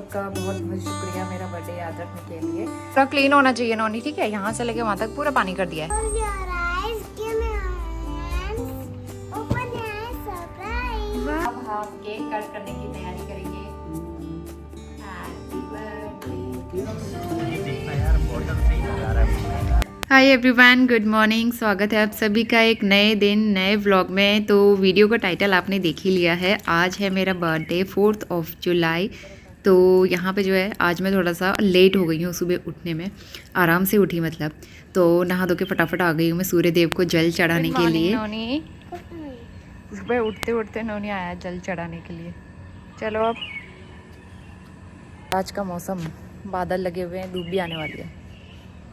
आपका बहुत बहुत शुक्रिया मेरा बर्थडे याद रखने के लिए। पूरा क्लीन होना चाहिए नोनी, ठीक है? यहाँ से लेके वहाँ तक पूरा पानी कर दिया है। अब हम केक कट करने की तैयारी करेंगे। Hi everyone, good morning. स्वागत है आप सभी का एक नए दिन नए व्लॉग में। तो वीडियो का टाइटल आपने देख ही लिया है। आज है मेरा बर्थडे 4 जुलाई। तो यहाँ पे जो है आज मैं थोड़ा सा लेट हो गई हूँ सुबह उठने में, आराम से उठी मतलब। तो नहा धो के फटाफट आ गई हूँ मैं सूर्य देव को जल चढ़ाने के लिए। नोनी सुबह उठते उठते नोनी आया जल चढ़ाने के लिए। चलो अब आज का मौसम बादल लगे हुए हैं, धूप भी आने वाली है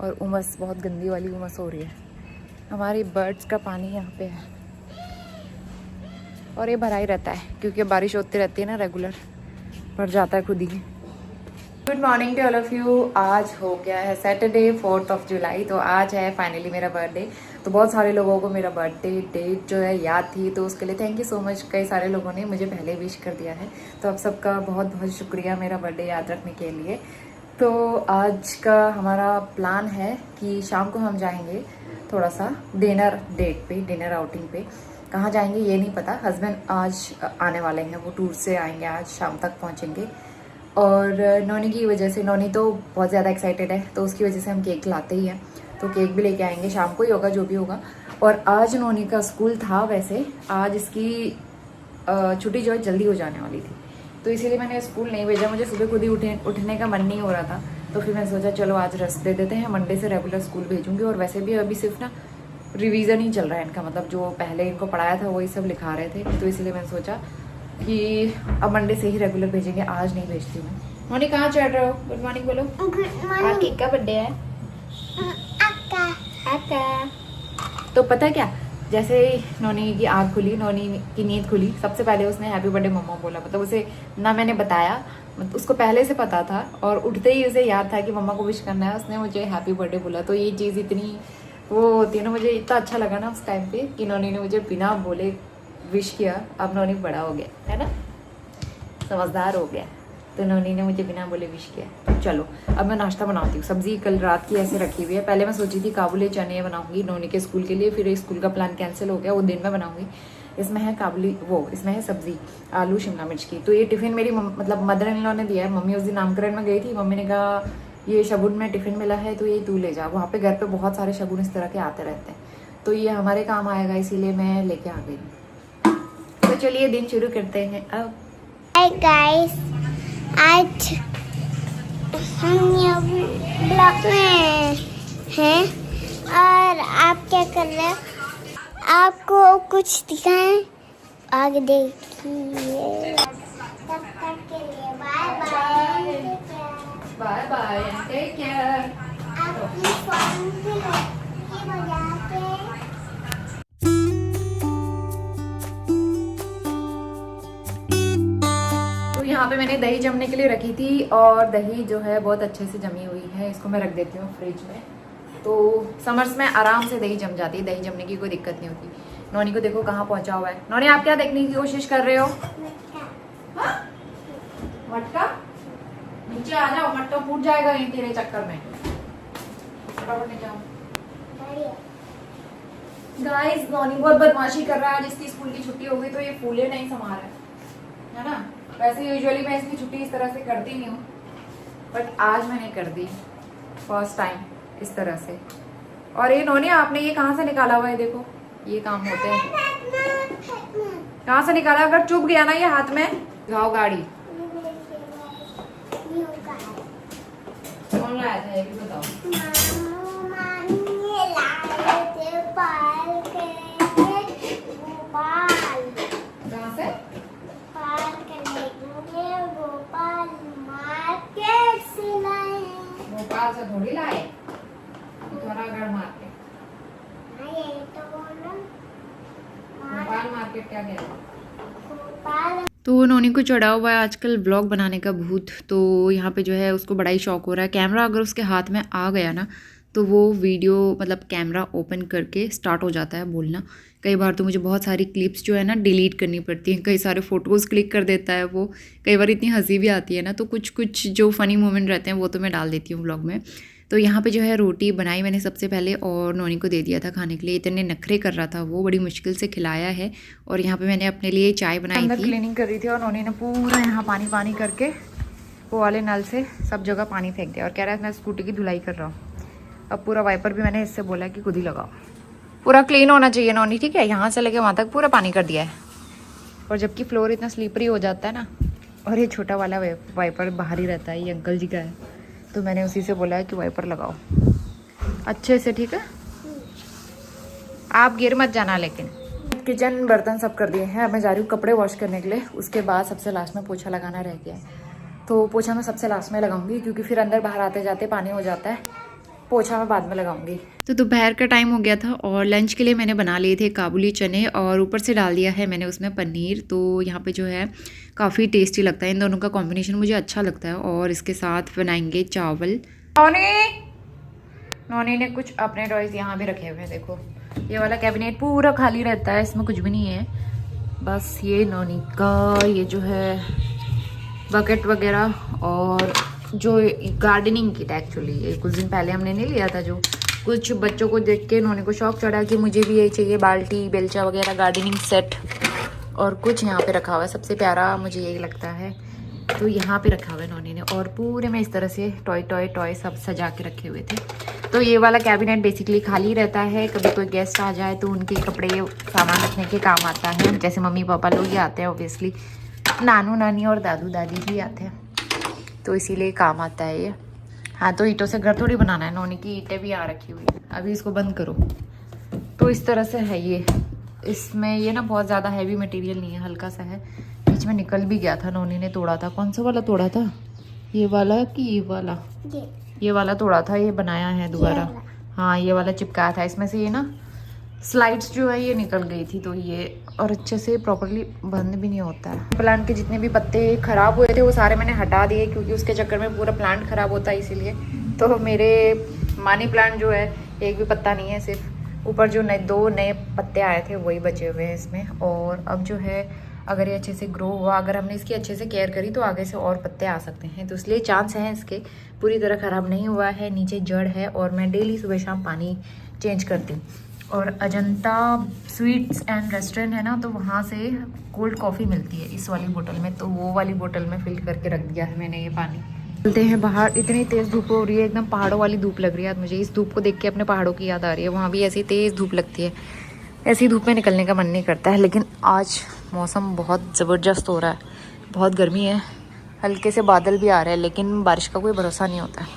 और उमस बहुत गंदी वाली उमस हो रही है। हमारी बर्ड्स का पानी यहाँ पे है और ये भरा ही रहता है क्योंकि बारिश होती रहती है ना, रेगुलर भर जाता है खुद ही। Good morning to all of you. आज हो गया है सैटरडे 4 जुलाई। तो आज है फाइनली मेरा बर्थडे। तो बहुत सारे लोगों को मेरा बर्थडे डेट जो है याद थी, तो उसके लिए थैंक यू सो मच। कई सारे लोगों ने मुझे पहले विश कर दिया है, तो आप सबका बहुत बहुत शुक्रिया मेरा बर्थडे याद रखने के लिए। तो आज का हमारा प्लान है कि शाम को हम जाएंगे थोड़ा सा डिनर डेट पे, डिनर आउटिंग पे। कहाँ जाएंगे ये नहीं पता। हस्बैंड आज आने वाले हैं, वो टूर से आएंगे, आज शाम तक पहुँचेंगे। और नोनी की वजह से, नोनी तो बहुत ज़्यादा एक्साइटेड है, तो उसकी वजह से हम केक लाते ही हैं। तो केक भी लेके आएंगे, शाम को ही होगा जो भी होगा। और आज नोनी का स्कूल था, वैसे आज इसकी छुट्टी जो है जल्दी हो जाने वाली थी, तो इसीलिए मैंने स्कूल नहीं भेजा। मुझे सुबह खुद ही उठने का मन नहीं हो रहा था, तो फिर मैंने सोचा चलो आज रेस्ट दे देते हैं, मंडे से रेगुलर स्कूल भेजूंगी। और वैसे भी अभी सिर्फ ना रिवीजन ही चल रहा है इनका, मतलब जो पहले इनको पढ़ाया था वही सब लिखा रहे थे, तो इसलिए मैंने सोचा कि अब मंडे से ही रेगुलर भेजेंगे, आज नहीं भेजती मैं। मोनी कहाँ चढ़ रहे हो? गुड मॉर्निंग बोलो। आज केक का बर्थडे है। तो पता है क्या, जैसे ही नोनी की आँख खुली, नोनी की नींद खुली, सबसे पहले उसने हैप्पी बर्थडे मम्मा बोला। मतलब उसे ना मैंने बताया, उसको पहले से पता था और उठते ही उसे याद था कि मम्मा को विश करना है, उसने मुझे हैप्पी बर्थडे बोला। तो ये चीज़ इतनी वो होती है ना, मुझे इतना अच्छा लगा ना उस टाइम पे कि नोनी ने मुझे बिना बोले विश किया। अब नोनी बड़ा हो गया है ना, समझदार हो गया, तो नोनी ने मुझे बिना बोले विश किया। तो चलो अब मैं नाश्ता बनाती हूँ। सब्जी कल रात की ऐसे रखी हुई है। पहले मैं सोची थी काबुली चने बनाऊंगी नोनी के स्कूल के लिए, फिर स्कूल का प्लान कैंसिल हो गया, वो दिन में बनाऊंगी। इसमें है काबुली, इसमें है सब्जी आलू शिमला मिर्च की। तो ये टिफिन मेरी मतलब मदर इन लॉ ने दिया है। मम्मी उस दिन नामकरण में गई थी, मम्मी ने कहा ये शगुन में टिफिन मिला है, तो ये तू ले जा। वहाँ पे घर पे बहुत सारे शगुन इस तरह के आते रहते हैं, तो ये हमारे काम आएगा, इसीलिए मैं लेके आ गई। तो चलिए दिन शुरू करते हैं अब। हाय गाइस, आज हम यहाँ ब्लॉग में हैं और आप क्या कर रहे हैं? आपको कुछ दिखाएं, आगे देखिए। तब तक के लिए bye bye, bye bye, take care. आपकी फोन से बजा के यहाँ पे मैंने दही जमने के लिए रखी थी और दही जो है बहुत अच्छे से जमी हुई है। इसको मैं रख देती हूँ फ्रिज में, तो समर्स में आराम से दही जम जाती है, दही जमने की कोई दिक्कत नहीं होती। नोनी को देखो कहाँ पहुंचा हुआ है। नोनी आप क्या देखने की कोशिश कर रहे हो? मटका नीचे आ जाओ, मटका फूट जाएगा यहीं तेरे चक्कर में। गाइस नोनी बहुत बदमाशी कर रहा है। आज इसकी स्कूल की छुट्टी हो गई तो ये फूले नहीं समा रहा है ना। वैसे यूजुअली मैं इसकी छुट्टी इस तरह से करती नहीं हूँ, बट आज मैंने कर दी फर्स्ट टाइम इस तरह से। और ये नोनी आपने ये कहाँ से निकाला हुआ है? देखो ये काम होते हैं। कहाँ से निकाला? अगर चुभ गया ना ये हाथ में, गाओ गाड़ी। कौन लाया था ये भी बताओ। कहाँ से? भोपाल से थोड़ी लाए, पिथौरागढ़ मार्केट। भोपाल मार्केट क्या कहते हैं? तो नोनी को चढ़ा हुआ है आजकल व्लॉग बनाने का भूत। तो यहाँ पे जो है उसको बड़ा ही शौक हो रहा है। कैमरा अगर उसके हाथ में आ गया ना तो वो वीडियो मतलब कैमरा ओपन करके स्टार्ट हो जाता है बोलना। कई बार तो मुझे बहुत सारी क्लिप्स जो है ना डिलीट करनी पड़ती हैं, कई सारे फ़ोटोज़ क्लिक कर देता है वो। कई बार इतनी हंसी भी आती है ना, तो कुछ कुछ जो फ़नी मोमेंट रहते हैं वो तो मैं डाल देती हूँ व्लॉग में। तो यहाँ पे जो है रोटी बनाई मैंने सबसे पहले और नोनी को दे दिया था खाने के लिए। इतने नखरे कर रहा था वो, बड़ी मुश्किल से खिलाया है। और यहाँ पे मैंने अपने लिए चाय बनाई थी। अंदर क्लीनिंग कर रही थी और नोनी ने पूरा यहाँ पानी पानी करके वो वाले नल से सब जगह पानी फेंक दिया और कह रहा है मैं स्कूटी की धुलाई कर रहा हूँ। अब पूरा वाइपर भी मैंने इससे बोला कि खुद ही लगाओ, पूरा क्लीन होना चाहिए नोनी, ठीक है। यहाँ से लेके वहाँ तक पूरा पानी कर दिया है। और जबकि फ्लोर इतना स्लीपरी हो जाता है ना, और ये छोटा वाला वाइपर बाहर ही रहता है, ये अंकल जी का है, तो मैंने उसी से बोला है कि वाइपर लगाओ अच्छे से, ठीक है। आप गिर मत जाना। लेकिन किचन बर्तन सब कर दिए हैं, अब मैं जा रही हूँ कपड़े वॉश करने के लिए। उसके बाद सबसे लास्ट में पोछा लगाना रह गया है, तो पोछा मैं सबसे लास्ट में लगाऊंगी क्योंकि फिर अंदर बाहर आते जाते पानी हो जाता है। पोछा मैं बाद में लगाऊंगी। तो दोपहर का टाइम हो गया था और लंच के लिए मैंने बना लिए थे काबुली चने और ऊपर से डाल दिया है मैंने उसमें पनीर। तो यहाँ पे जो है काफ़ी टेस्टी लगता है, इन दोनों का कॉम्बिनेशन मुझे अच्छा लगता है। और इसके साथ बनाएंगे चावल। नोनी ने कुछ अपने टॉयज यहाँ भी रखे हुए हैं, देखो ये वाला कैबिनेट पूरा खाली रहता है, इसमें कुछ भी नहीं है, बस ये नोनी का ये जो है बकेट वगैरह और जो गार्डनिंग किट। एक्चुअली ये कुछ दिन पहले हमने नहीं लिया था, जो कुछ बच्चों को देख के इन्होंने को शौक चढ़ा कि मुझे भी ये चाहिए, बाल्टी बेलचा वगैरह गार्डनिंग सेट। और कुछ यहाँ पे रखा हुआ है, सबसे प्यारा मुझे यही लगता है, तो यहाँ पे रखा हुआ है इन्होंने ने। और पूरे में इस तरह से टॉय सब सजा के रखे हुए थे। तो ये वाला कैबिनेट बेसिकली खाली रहता है, कभी कोई गेस्ट आ जाए तो उनके कपड़े सामान रखने के काम आता है। जैसे मम्मी पापा लोग ही आते हैं, ऑब्वियसली नानू नानी और दादू दादी भी आते हैं, तो इसीलिए काम आता है ये। हाँ, तो ईंटों से घर थोड़ी बनाना है, नोनी की ईंटें भी आ रखी हुई है। अभी इसको बंद करो। तो इस तरह से है ये। इसमें ये ना बहुत ज़्यादा हैवी मटेरियल नहीं है, हल्का सा है। बीच में निकल भी गया था, नोनी ने तोड़ा था। कौन सा वाला तोड़ा था, ये वाला कि ये वाला? ये वाला तोड़ा था, ये बनाया है दोबारा। हाँ, ये वाला चिपकाया था। इसमें से ये ना स्लाइड्स जो है ये निकल गई थी, तो ये और अच्छे से प्रॉपर्ली बंद भी नहीं होता है। प्लांट के जितने भी पत्ते खराब हुए थे वो सारे मैंने हटा दिए, क्योंकि उसके चक्कर में पूरा प्लांट खराब होता है, इसीलिए। तो मेरे मनी प्लांट जो है एक भी पत्ता नहीं है, सिर्फ ऊपर जो दो नए पत्ते आए थे वही बचे हुए हैं इसमें। और अब जो है अगर ये अच्छे से ग्रो हुआ, अगर हमने इसकी अच्छे से केयर करी तो आगे से और पत्ते आ सकते हैं। तो इसलिए चांस हैं इसके, पूरी तरह ख़राब नहीं हुआ है। नीचे जड़ है और मैं डेली सुबह शाम पानी चेंज करती हूँ। और अजंता स्वीट्स एंड रेस्टोरेंट है ना, तो वहाँ से कोल्ड कॉफ़ी मिलती है इस वाली बोतल में, तो वो वाली बोतल में फिल करके रख दिया है मैंने ये पानी। चलते हैं बाहर, इतनी तेज़ धूप हो रही है, एकदम पहाड़ों वाली धूप लग रही है आज मुझे। इस धूप को देख के अपने पहाड़ों की याद आ रही है, वहाँ भी ऐसी तेज़ धूप लगती है। ऐसी धूप में निकलने का मन नहीं करता है, लेकिन आज मौसम बहुत ज़बरदस्त हो रहा है, बहुत गर्मी है, हल्के से बादल भी आ रहे हैं, लेकिन बारिश का कोई भरोसा नहीं होता है।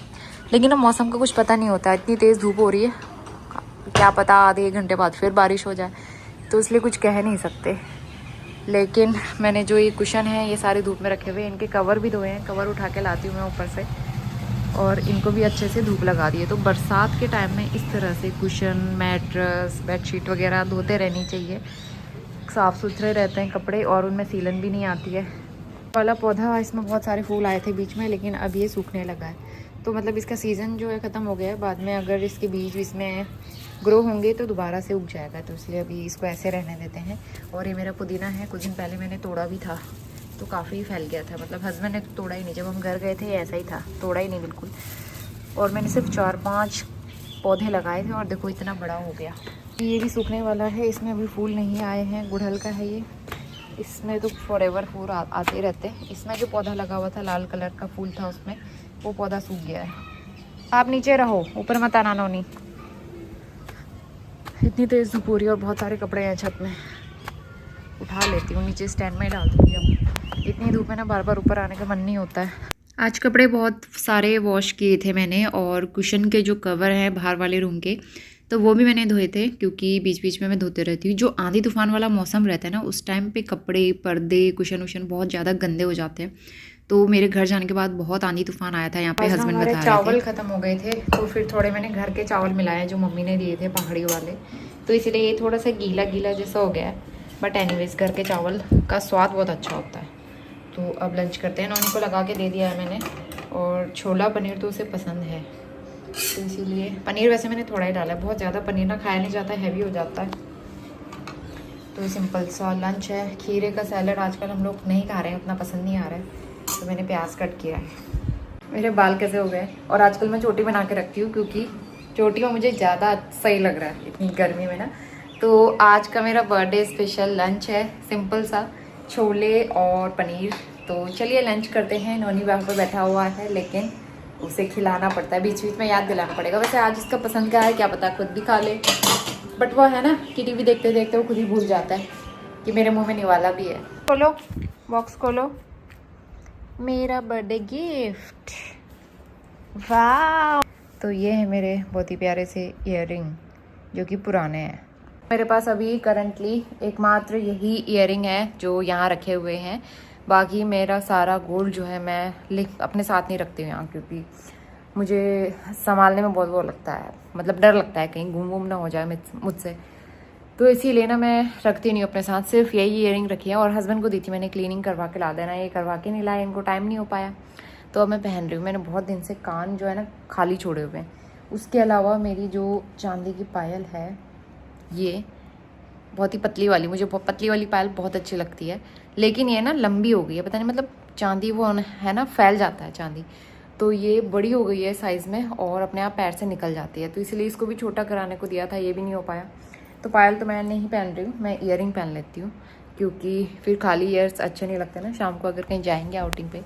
लेकिन अब मौसम का कुछ पता नहीं होता है, इतनी तेज़ धूप हो रही है, क्या पता आधे एक घंटे बाद फिर बारिश हो जाए, तो इसलिए कुछ कह नहीं सकते। लेकिन मैंने जो ये कुशन है ये सारे धूप में रखे हुए हैं, इनके कवर भी धोए हैं, कवर उठा के लाती हूँ मैं ऊपर से, और इनको भी अच्छे से धूप लगा दी है। तो बरसात के टाइम में इस तरह से कुशन, मैट्रेस, बेडशीट वगैरह धोते रहनी चाहिए, साफ़ सुथरे रहते हैं कपड़े और उनमें सीलन भी नहीं आती है। वाला पौधा, इसमें बहुत सारे फूल आए थे बीच में, लेकिन अब ये सूखने लगा है, तो मतलब इसका सीज़न जो है ख़त्म हो गया है। बाद में अगर इसके बीज इसमें ग्रो होंगे तो दोबारा से उग जाएगा, तो इसलिए अभी इसको ऐसे रहने देते हैं। और ये मेरा पुदीना है, कुछ दिन पहले मैंने तोड़ा भी था, तो काफ़ी फैल गया था, मतलब हस्बैंड ने तो तोड़ा ही नहीं, जब हम घर गए थे ऐसा ही था, तोड़ा ही नहीं बिल्कुल। और मैंने सिर्फ 4-5 पौधे लगाए थे और देखो इतना बड़ा हो गया। ये भी सूखने वाला है, इसमें अभी फूल नहीं आए हैं, गुड़हल का है ये, इसमें तो फॉरएवर फूल आते रहते हैं। इसमें जो पौधा लगा हुआ था लाल कलर का फूल था उसमें, वो पौधा सूख गया है। आप नीचे रहो, ऊपर मत आना नोनी। इतनी तेज़ धूप हो रही है और बहुत सारे कपड़े हैं छत में, उठा लेती हूँ, नीचे स्टैंड में ही डाल दूँगी। अब इतनी धूप में ना बार बार ऊपर आने का मन नहीं होता है। आज कपड़े बहुत सारे वॉश किए थे मैंने, और कुशन के जो कवर हैं बाहर वाले रूम के, तो वो भी मैंने धोए थे, क्योंकि बीच बीच में मैं धोते रहती हूँ। जो आंधी तूफान वाला मौसम रहता है ना, उस टाइम पे कपड़े, पर्दे, कुशन उशन बहुत ज़्यादा गंदे हो जाते हैं। तो मेरे घर जाने के बाद बहुत आंधी तूफान आया था यहाँ पे, हस्बैंड बता रहे थे। चावल ख़त्म हो गए थे, तो फिर थोड़े मैंने घर के चावल मिलाए जो मम्मी ने दिए थे पहाड़ी वाले, तो इसलिए ये थोड़ा सा गीला गीला जैसा हो गया है। बट एनीवेज घर के चावल का स्वाद बहुत अच्छा होता है। तो अब लंच करते हैं। नॉनी को लगा के दे दिया है मैंने, और छोला पनीर तो उसे पसंद है, तो इसीलिए पनीर वैसे मैंने थोड़ा ही डाला है, बहुत ज़्यादा पनीर ना खाया नहीं जाता, हैवी हो जाता है। तो सिंपल सा लंच है। खीरे का सैलड आजकल हम लोग नहीं खा रहे हैं, उतना पसंद नहीं आ रहा है, तो मैंने प्याज कट किया है। मेरे बाल कैसे हो गए, और आजकल मैं चोटी बना के रखती हूँ क्योंकि चोटी में मुझे ज़्यादा सही लग रहा है इतनी गर्मी में ना। तो आज का मेरा बर्थडे स्पेशल लंच है, सिंपल सा छोले और पनीर। तो चलिए लंच करते हैं। नोनी वहाँ पर बैठा हुआ है, लेकिन उसे खिलाना पड़ता है, बीच बीच में याद दिलाना पड़ेगा। वैसे आज इसका पसंद क्या है क्या पता, खुद भी खा ले, बट वो है ना कि टीवी देखते देखते वो खुद ही भूल जाता है कि मेरे मुंह में निवाला भी है। खोलो बॉक्स, खोलो मेरा बर्थडे गिफ्ट। वाह, तो ये है मेरे बहुत ही प्यारे से इयररिंग जो कि पुराने हैं। मेरे पास अभी करंटली एकमात्र यही इयररिंग है जो यहाँ रखे हुए हैं। बाकी मेरा सारा गोल्ड जो है मैं अपने साथ नहीं रखती हूँ यहाँ, क्योंकि मुझे संभालने में बहुत वो लगता है, मतलब डर लगता है कहीं गुम गुम ना हो जाए मुझसे। तो इसीलिए ना मैं रखती नहीं अपने साथ, सिर्फ यही इयररिंग रखी है। और हस्बैंड को दी थी मैंने, क्लीनिंग करवा के ला देना, ये करवा के नहीं लाया, इनको टाइम नहीं हो पाया, तो अब मैं पहन रही हूँ। मैंने बहुत दिन से कान जो है ना खाली छोड़े हुए हैं। उसके अलावा मेरी जो चांदी की पायल है, ये बहुत ही पतली वाली, मुझे पतली वाली पायल बहुत अच्छी लगती है, लेकिन ये ना लंबी हो गई है, पता नहीं मतलब चांदी वो है ना फैल जाता है चांदी, तो ये बड़ी हो गई है साइज़ में और अपने आप पैर से निकल जाती है। तो इसलिए इसको भी छोटा कराने को दिया था, ये भी नहीं हो पाया। तो पायल तो मैं नहीं पहन रही हूँ, मैं इयररिंग पहन लेती हूँ, क्योंकि फिर खाली ईयर्स अच्छे नहीं लगते ना शाम को अगर कहीं जाएंगे आउटिंग पे,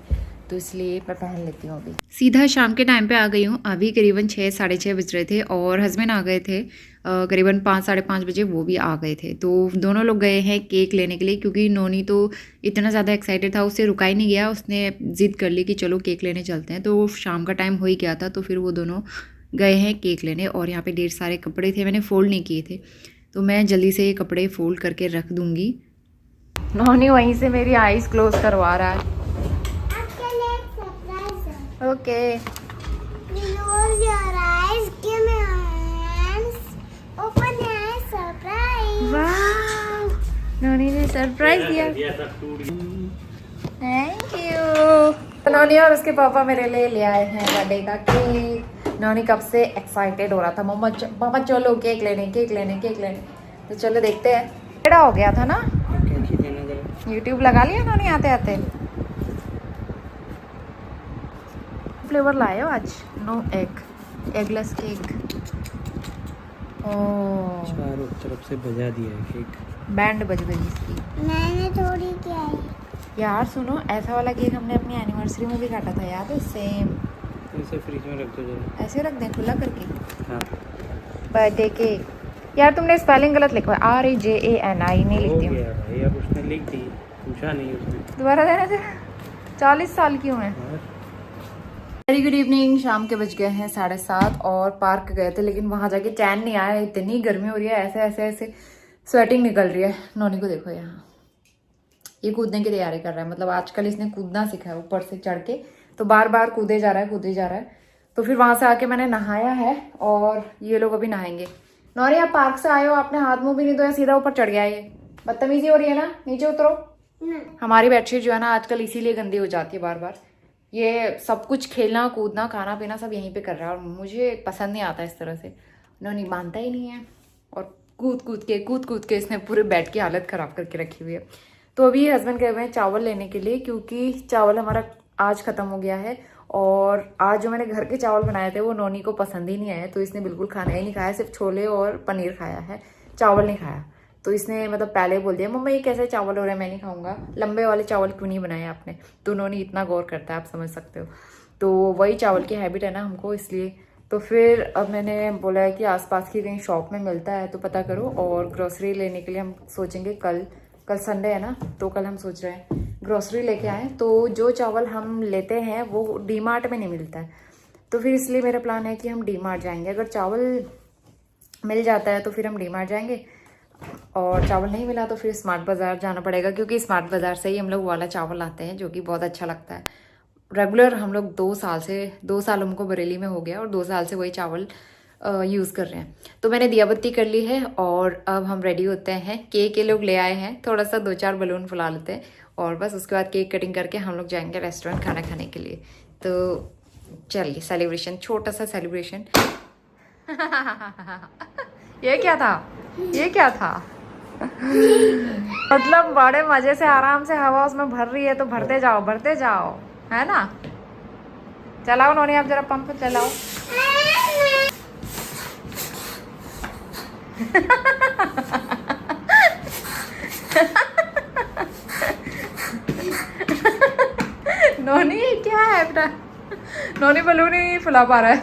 तो इसलिए मैं पहन लेती हूँ। अभी सीधा शाम के टाइम पे आ गई हूँ। अभी करीबन 6 साढ़े 6 बज रहे थे और हस्बैंड आ गए थे करीबन 5 साढ़े 5 बजे, वो भी आ गए थे। तो दोनों लोग गए हैं केक लेने के लिए, क्योंकि नोनी तो इतना ज़्यादा एक्साइटेड था, उससे रुका ही नहीं गया, उसने ज़िद कर ली कि चलो केक लेने चलते हैं। तो शाम का टाइम हो ही गया था, तो फिर वो दोनों गए हैं केक लेने। और यहाँ पर ढेर सारे कपड़े थे, मैंने फ़ोल्ड नहीं किए थे, तो मैं जल्दी से ये कपड़े फ़ोल्ड करके रख दूँगी। नोनी वहीं से मेरी आईज़ क्लोज करवा रहा है। Okay. Close your eyes, give me your hands, open your eyes, surprise. Wow. नोनी ने सरप्राइज दिया। Thank you. नोनी और उसके पापा मेरे लिए ले आए हैं बर्थडे का केक। नोनी कब से एक्साइटेड हो रहा था, मम्मा चलो केक लेने केक लेने केक लेने। तो चलो देखते हैं। बड़ा हो गया था ना, यूट्यूब लगा लिया नोनी आते आते। फ्लेवर लाए हो आज? No eggless cake. चारों तरफ से बजा दिया है केक, बैंड बज गई इसकी। मैंने थोड़ी क्या है यार सुनो, ऐसा वाला केक हमने अपनी एनिवर्सरी में भी काटा था, याद है? सेम। इसे फ्रिज में रख दो जरा। ऐसे रख दें खुला करके। हाँ। Birthday cake. यार तुमने स्पेलिंग गलत लिखवा, RAJANI नहीं लिखती हूँ। भाई अब उसने लिख दी, पूछा नहीं उसने। दोबारा देना थे, 40 साल की हूँ मैं। Very good evening. शाम के बज गए हैं 7:30 और पार्क गए थे, लेकिन वहां जाके चैन नहीं आया, इतनी गर्मी हो रही है, ऐसे ऐसे ऐसे स्वेटिंग निकल रही है। नोनी को देखो यहाँ, ये कूदने की तैयारी कर रहा है, मतलब आजकल इसने कूदना सीखा है ऊपर से चढ़ के, तो बार बार कूदे जा रहा है कूदे जा रहा है। तो फिर वहां से आके मैंने नहाया है और ये लोग अभी नहाएंगे। नौरी आप पार्क से आए हो, आपने हाथ मुंह भी नहीं धोया, सीधा ऊपर चढ़ गया। ये बदतमीजी हो रही है ना, नीचे उतरो। हमारी बेडशीट जो है ना आजकल इसीलिए गंदी हो जाती है बार बार। ये सब कुछ खेलना कूदना खाना पीना सब यहीं पे कर रहा है और मुझे पसंद नहीं आता इस तरह से। नौनी मानता ही नहीं है और कूद कूद के इसने पूरे बेड की हालत ख़राब करके रखी हुई है। तो अभी हस्बैंड गए हुए हैं चावल लेने के लिए, क्योंकि चावल हमारा आज ख़त्म हो गया है और आज जो मैंने घर के चावल बनाए थे वो नौनी को पसंद ही नहीं आए, तो इसने बिल्कुल खाना ही नहीं खाया, सिर्फ छोले और पनीर खाया है, चावल नहीं खाया। तो इसने मतलब पहले बोल दिया मम्मा ये कैसे चावल हो रहे हैं, मैं नहीं खाऊंगा, लंबे वाले चावल क्यों नहीं बनाए आपने। तो उन्होंने इतना गौर करता है, आप समझ सकते हो। तो वही चावल की हैबिट है ना हमको, इसलिए। तो फिर अब मैंने बोला है कि आसपास की कहीं शॉप में मिलता है तो पता करो, और ग्रोसरी लेने के लिए हम सोचेंगे कल संडे है ना, तो कल हम सोच रहे हैं ग्रोसरी लेके आए। तो जो चावल हम लेते हैं वो डी-मार्ट में नहीं मिलता है, तो फिर इसलिए मेरा प्लान है कि हम डी-मार्ट जाएंगे। अगर चावल मिल जाता है तो फिर हम डी-मार्ट जाएंगे, और चावल नहीं मिला तो फिर स्मार्ट बाज़ार जाना पड़ेगा, क्योंकि स्मार्ट बाज़ार से ही हम लोग वाला चावल लाते हैं जो कि बहुत अच्छा लगता है। रेगुलर हम लोग 2 साल हमको बरेली में हो गया और 2 साल से वही चावल यूज़ कर रहे हैं। तो मैंने दिया बत्ती कर ली है और अब हम रेडी होते हैं। केक ये लोग ले आए हैं, थोड़ा सा 2-4 बलून फुला लेते हैं और बस उसके बाद केक कटिंग करके हम लोग जाएंगे रेस्टोरेंट खाना खाने के लिए। तो चलिए सेलिब्रेशन, छोटा सा सेलिब्रेशन। ये क्या था, ये क्या था? मतलब बड़े मजे से आराम से हवा उसमें भर रही है तो भरते जाओ, है ना? चलाओ नोनी, आप जरा पंप चलाओ। नोनी क्या है बेटा? नोनी बलून ही फुला पा रहा है।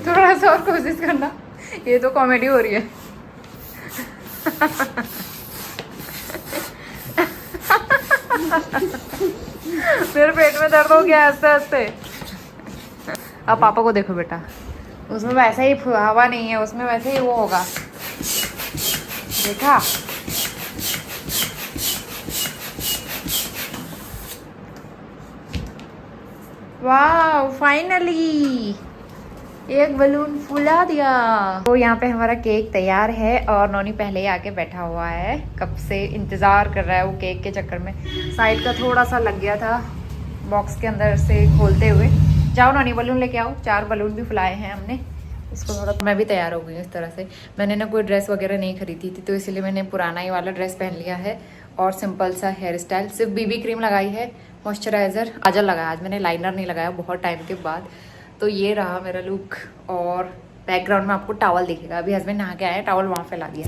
थोड़ा सा और कोशिश करना, ये तो कॉमेडी हो रही है। मेरे पेट में दर्द हो गया हंसते हंसते। अब पापा को देखो बेटा, उसमें वैसे ही हवा नहीं है, उसमें वैसे ही वो होगा, देखा? वाह, फाइनली एक बलून फुला दिया। तो यहाँ पे हमारा केक तैयार है और नोनी पहले ही आके बैठा हुआ है, कब से इंतज़ार कर रहा है वो केक के चक्कर में। साइड का थोड़ा सा लग गया था बॉक्स के अंदर से खोलते हुए। जाओ नोनी बलून लेके आओ, 4 बलून भी फुलाए हैं हमने। इसको थोड़ा, मैं भी तैयार हो गई हूँ इस तरह से। मैंने ना कोई ड्रेस वगैरह नहीं खरीदी थी, तो इसलिए मैंने पुराना ही वाला ड्रेस पहन लिया है और सिंपल सा हेयर स्टाइल। सिर्फ बीबी क्रीम लगाई है, मॉइस्चराइज़र, काजल लगाया। आज मैंने लाइनर नहीं लगाया बहुत टाइम के बाद। तो ये रहा मेरा लुक और बैकग्राउंड में आपको टॉवल दिखेगा। अभी हस्बैंड नहा के आए, टॉवल वहाँ फैला दिया।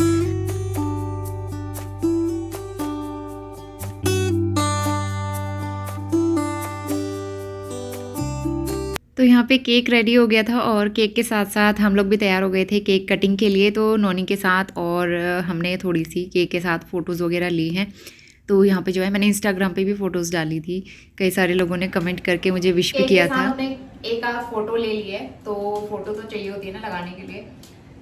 तो यहाँ पे केक रेडी हो गया था और केक के साथ साथ हम लोग भी तैयार हो गए थे केक कटिंग के लिए। तो नोनी के साथ और हमने थोड़ी सी केक के साथ फ़ोटोज़ वगैरह ली हैं। तो यहाँ पे जो है मैंने इंस्टाग्राम पे भी फ़ोटोज़ डाली थी, कई सारे लोगों ने कमेंट करके मुझे विश भी किया था। हमने एक आध फ़ोटो ले ली है, तो फ़ोटो तो चाहिए होती है ना लगाने के लिए।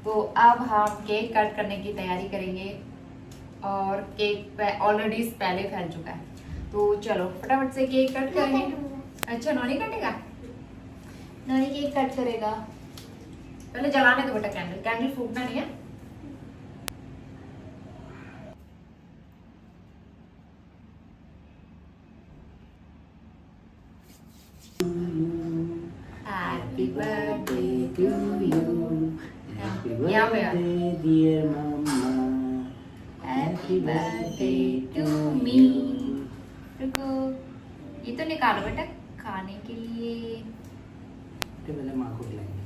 तो अब हम केक कट करने की तैयारी करेंगे और केक ऑलरेडी पहले फैल चुका है। तो चलो फटाफट से केक कट करेंगे। अच्छा नोनी कटेगा, नोनी केक कट करेगा। पहले जलाने दो बेटा कैंडल, कैंडल फूकना नहीं है। Happy birthday to you. यहाँ पे dear mama. Happy birthday to me. रुको, ये तो निकालो बेटा खाने के लिए। पहले माँ को खिलाएंगे।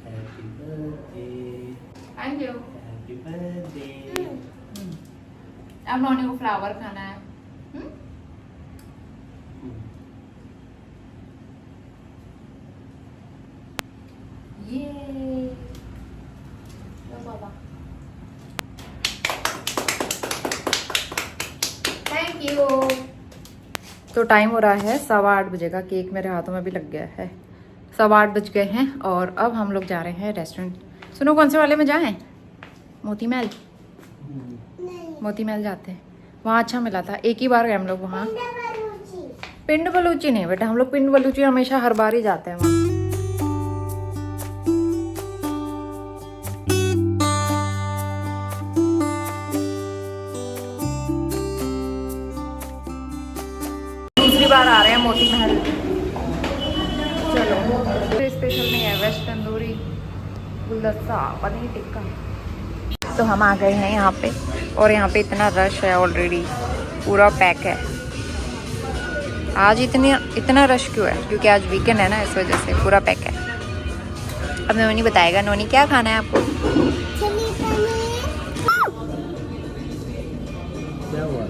Happy birthday. Thank you. Happy birthday. अब नोनी को फ्लावर खाना है। ये थैंक यू। तो टाइम हो रहा है 8:15 बजे का। केक मेरे हाथों में भी लग गया है। 8:15 बज गए हैं और अब हम लोग जा रहे हैं रेस्टोरेंट। सुनो कौन से वाले में जाएं? मोती महल। मोती महल जाते हैं, वहाँ अच्छा मिला था। एक ही बार गए हम लोग वहाँ। पिंड बलूची नहीं बेटा, हम लोग पिंड बलूची हमेशा हर बार ही जाते हैं वहाँ। दूसरी बार आ रहे हैं मोती महल। चलो स्पेशल नहीं है, वेज तंदूरी, गुलदस्ता, पनीर टिक्का। तो हम आ गए हैं यहाँ पे और यहाँ पे इतना रश है, ऑलरेडी पूरा पैक है। आज इतना रश क्यों है? क्योंकि आज वीकेंड है ना, इस वजह से पूरा पैक है। अब नोनी बताएगा। नोनी क्या खाना है आपको? क्या हुआ?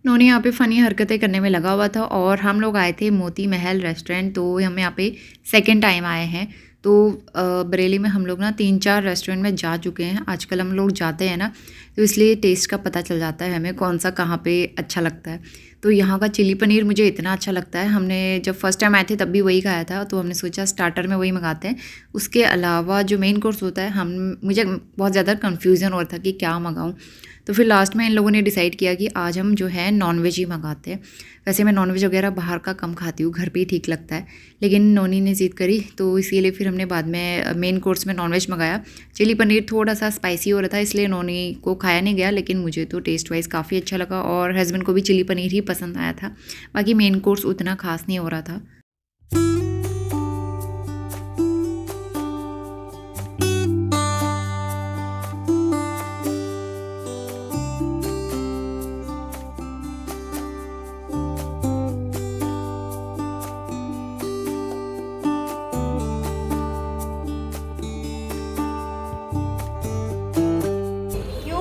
नोनी यहाँ पे फ़नी हरकतें करने में लगा हुआ था और हम लोग आए थे मोती महल रेस्टोरेंट। तो हम यहाँ पे सेकंड टाइम आए हैं। तो बरेली में हम लोग ना 3-4 रेस्टोरेंट में जा चुके हैं। आजकल हम लोग जाते हैं ना, तो इसलिए टेस्ट का पता चल जाता है हमें कौन सा कहाँ पे अच्छा लगता है। तो यहाँ का चिली पनीर मुझे इतना अच्छा लगता है। हमने जब फर्स्ट टाइम आए थे तब भी वही खाया था, तो हमने सोचा स्टार्टर में वही मंगाते हैं। उसके अलावा जो मेन कोर्स होता है, मुझे बहुत ज़्यादा कन्फ्यूज़न हो रहा था कि क्या मंगाऊँ। तो फिर लास्ट में इन लोगों ने डिसाइड किया कि आज हम जो है नॉनवेज ही मंगाते हैं। वैसे मैं नॉनवेज वगैरह बाहर का कम खाती हूँ, घर पे ही ठीक लगता है, लेकिन नोनी ने ज़िद करी तो इसीलिए फिर हमने बाद में मेन कोर्स में नॉनवेज मंगाया। चिली पनीर थोड़ा सा स्पाइसी हो रहा था, इसलिए नोनी को खाया नहीं गया, लेकिन मुझे तो टेस्ट वाइज काफ़ी अच्छा लगा और हस्बैंड को भी चिली पनीर ही पसंद आया था। बाकी मेन कोर्स उतना खास नहीं हो रहा था।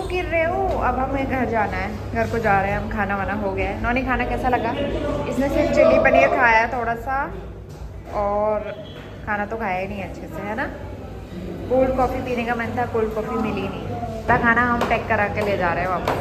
गिर रहे हो। अब हमें घर जाना है, घर को जा रहे हैं हम। खाना वाना हो गया है। नौनी खाना कैसा लगा? इसने सिर्फ चिली पनीर खाया है थोड़ा सा, और खाना तो खाया ही नहीं अच्छे से, है ना। कोल्ड कॉफ़ी पीने का मन था, कोल्ड कॉफ़ी मिली नहीं। तो खाना हम पैक करा के ले जा रहे हैं वापस।